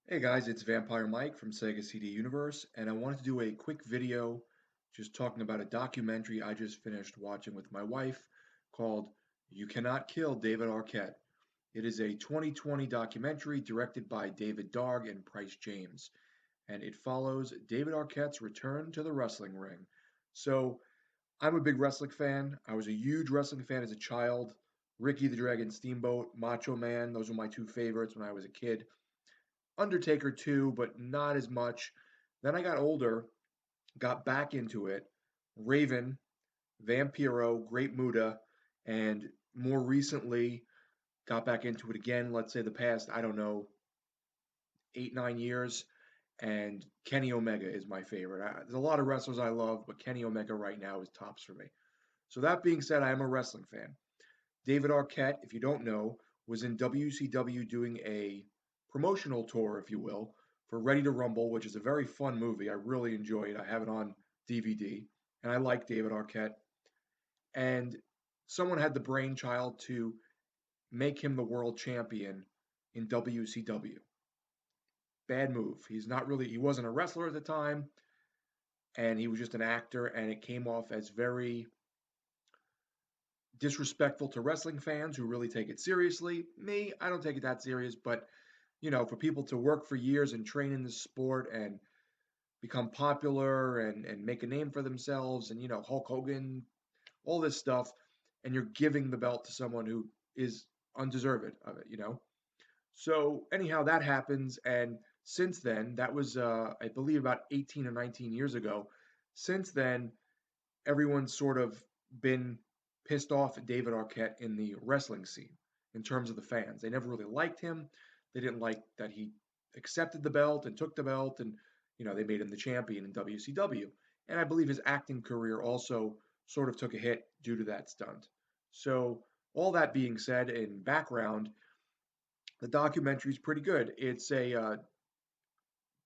Hey guys, it's Vampire Mike from Sega CD Universe, and I wanted to do a quick video just talking about a documentary I just finished watching with my wife called You Cannot Kill David Arquette. It is a 2020 documentary directed by David Darg and Price James, and it follows David Arquette's return to the wrestling ring. So, I'm a big wrestling fan. I was a huge wrestling fan as a child. Ricky the Dragon Steamboat, Macho Man, those were my two favorites when I was a kid. Undertaker too, but not as much. Then I got older, got back into it. Raven, Vampiro, Great Muda, and more recently got back into it again. Let's say the past, I don't know, 8, 9 years. And Kenny Omega is my favorite. There's a lot of wrestlers I love, but Kenny Omega right now is tops for me. So that being said, I am a wrestling fan. David Arquette, if you don't know, was in WCW doing a promotional tour, if you will, for Ready to Rumble, which is a very fun movie. I really enjoy it. I have it on DVD, and I like David Arquette. And someone had the brainchild to make him the world champion in WCW. Bad move. He wasn't a wrestler at the time, and he was just an actor, and it came off as very disrespectful to wrestling fans who really take it seriously. Me, I don't take it that serious, but for people to work for years and train in this sport and become popular and make a name for themselves and Hulk Hogan, all this stuff, and you're giving the belt to someone who is undeserved of it. So anyhow, that happens, and since then, that was I believe about 18 or 19 years ago. Since then, everyone's sort of been pissed off at David Arquette in the wrestling scene in terms of the fans. They never really liked him. They didn't like that he accepted the belt and took the belt, and they made him the champion in WCW. And I believe his acting career also sort of took a hit due to that stunt. So all that being said, in background, the documentary is pretty good. It's a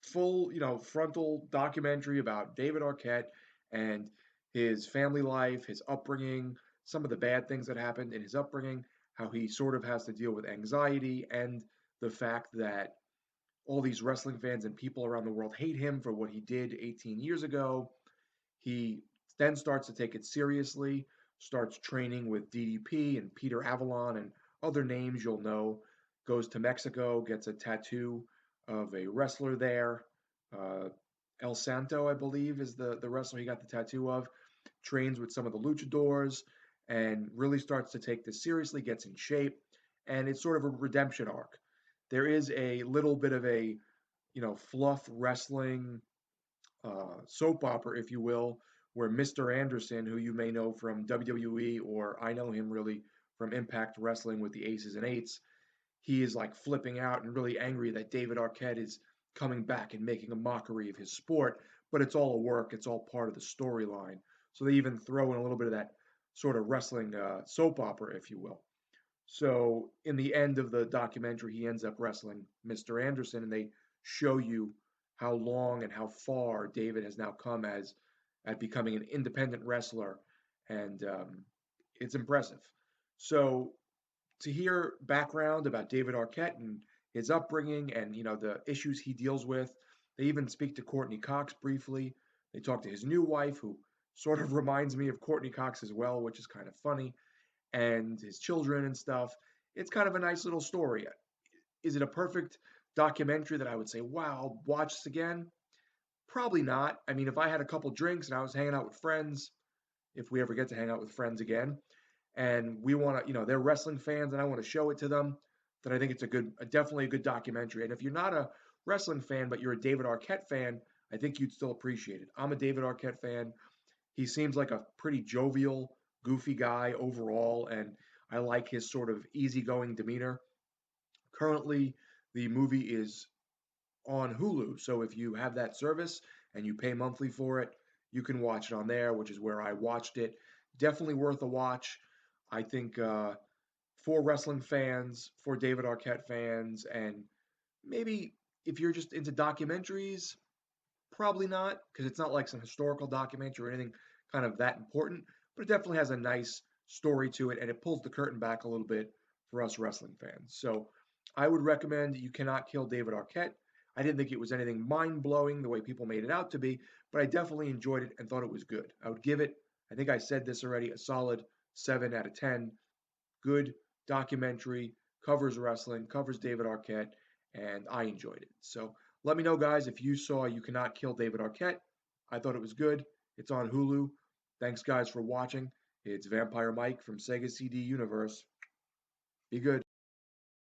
full, frontal documentary about David Arquette and his family life, his upbringing, some of the bad things that happened in his upbringing, how he sort of has to deal with anxiety and the fact that all these wrestling fans and people around the world hate him for what he did 18 years ago. He then starts to take it seriously, starts training with DDP and Peter Avalon and other names you'll know, goes to Mexico, gets a tattoo of a wrestler there. Uh, El Santo, I believe, is the wrestler he got the tattoo of. Trains with some of the luchadors and really starts to take this seriously, gets in shape, and it's sort of a redemption arc. There is a little bit of a, fluff wrestling soap opera, if you will, where Mr. Anderson, who you may know from WWE, or I know him really from Impact Wrestling with the Aces and Eights, he is like flipping out and really angry that David Arquette is coming back and making a mockery of his sport, but it's all a work, it's all part of the storyline. So they even throw in a little bit of that sort of wrestling soap opera, if you will. So in the end of the documentary, he ends up wrestling Mr. Anderson, and they show you how long and how far David has now come as at becoming an independent wrestler, and it's impressive. So to hear background about David Arquette and his upbringing and the issues he deals with, they even speak to Courtney Cox briefly. They talk to his new wife, who sort of reminds me of Courtney Cox as well, which is kind of funny, and his children and stuff. It's kind of a nice little story. Is it a perfect documentary that I would say, wow, I'll watch this again? Probably not. I mean, if I had a couple drinks and I was hanging out with friends, if we ever get to hang out with friends again, and we want to, they're wrestling fans and I want to show it to them, then I think it's definitely a good documentary. And if you're not a wrestling fan, but you're a David Arquette fan, I think you'd still appreciate it. I'm a David Arquette fan. He seems like a pretty jovial, goofy guy overall, and I like his sort of easygoing demeanor. Currently, the movie is on Hulu, so if you have that service and you pay monthly for it, you can watch it on there, which is where I watched it. Definitely worth a watch. I think for wrestling fans, for David Arquette fans, and maybe if you're just into documentaries, probably not, because it's not like some historical documentary or anything kind of that important, but it definitely has a nice story to it, and it pulls the curtain back a little bit for us wrestling fans. So I would recommend You Cannot Kill David Arquette. I didn't think it was anything mind blowing the way people made it out to be, but I definitely enjoyed it and thought it was good. I would give it, I think I said this already, a solid 7 out of 10. Good documentary, covers wrestling, covers David Arquette, and I enjoyed it. So let me know, guys, if you saw You Cannot Kill David Arquette. I thought it was good. It's on Hulu. Thanks, guys, for watching. It's Vampire Mike from Sega CD Universe. Be good.